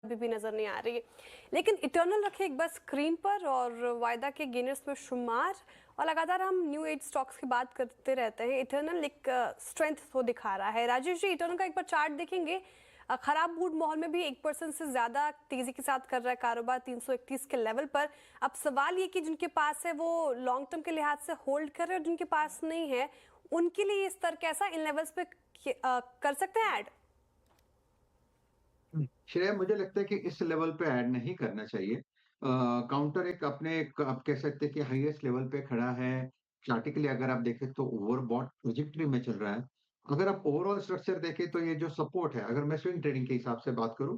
अभी भी नजर नहीं आ रही है। लेकिन इटर्नल रखे एक बार स्क्रीन पर और वायदा के गेनर्स में शुमार, और लगातार हम न्यू एज स्टॉक्स की बात करते रहते हैं। इटर्नल एक स्ट्रेंथ तो दिखा रहा है। राजेश जी, इटर्नल का एक बार चार्ट देखेंगे। खराब मूड माहौल में भी 1% से ज्यादा तेजी के साथ कर रहा है कारोबार 331 के लेवल पर। अब सवाल ये कि जिनके पास है वो लॉन्ग टर्म के लिहाज से होल्ड कर रहे हैं, और जिनके पास नहीं है उनके लिए ये स्तर कैसा, इन लेवल्स पे कर सकते हैं ऐड? श्रेया, मुझे लगता है कि इस लेवल पे ऐड नहीं करना चाहिए। काउंटर एक अपने आप कह सकते हैं कि हाईएस्ट लेवल पे खड़ा है। चार्टिकली अगर आप देखें तो ओवरबॉट ट्रेजेक्टरी में चल रहा है। अगर आप ओवरऑल स्ट्रक्चर देखें तो ये जो सपोर्ट है, अगर मैं स्विंग ट्रेडिंग के हिसाब से बात करूं,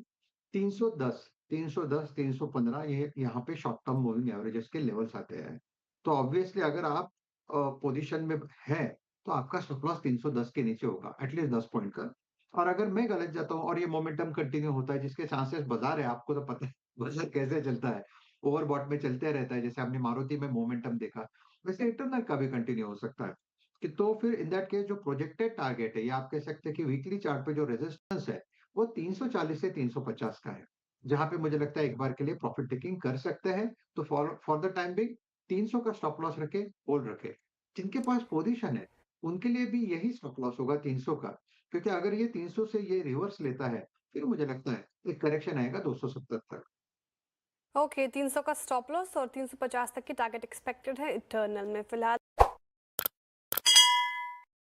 310 310 315, ये यहाँ पे शॉर्ट टर्म मूविंग एवरेजेस के लेवल्स आते हैं। तो ऑब्वियसली अगर आप पोजीशन में है तो आपका स्टॉप लॉस 310 के नीचे होगा, एटलीस्ट 10 पॉइंट का। और अगर मैं गलत जाता हूँ और ये मोमेंटम कंटिन्यू होता है, जिसके चांसेस बाजार है, आपको तो पता है बाजार कैसे चलता है, ओवरबॉट में चलते रहता है। जैसे आपने मारुति में मोमेंटम देखा, वैसे इंटरनल का भी कंटिन्यू हो सकता है। कि तो फिर इन दैट केस जो प्रोजेक्टेड टारगेट है, या आप कह सकते हैं कि वीकली चार्ट पे जो रेजिस्टेंस है, वो 340 से 350 का है, जहां पे मुझे लगता है एक बार के लिए प्रॉफिट टेकिंग कर सकते हैं। तो for for the time being 300 का स्टॉप लॉस रखे, होल्ड रखे। जिनके पास पोजीशन है उनके लिए भी यही स्टॉप लॉस होगा 300 का, क्योंकि अगर ये 300 से ये रिवर्स लेता है, फिर मुझे लगता है एक करेक्शन आएगा 270 तक। ओके, 300 का स्टॉप लॉस और 350 तक की टारगेट एक्सपेक्टेड है इटर्नल में फिलहाल।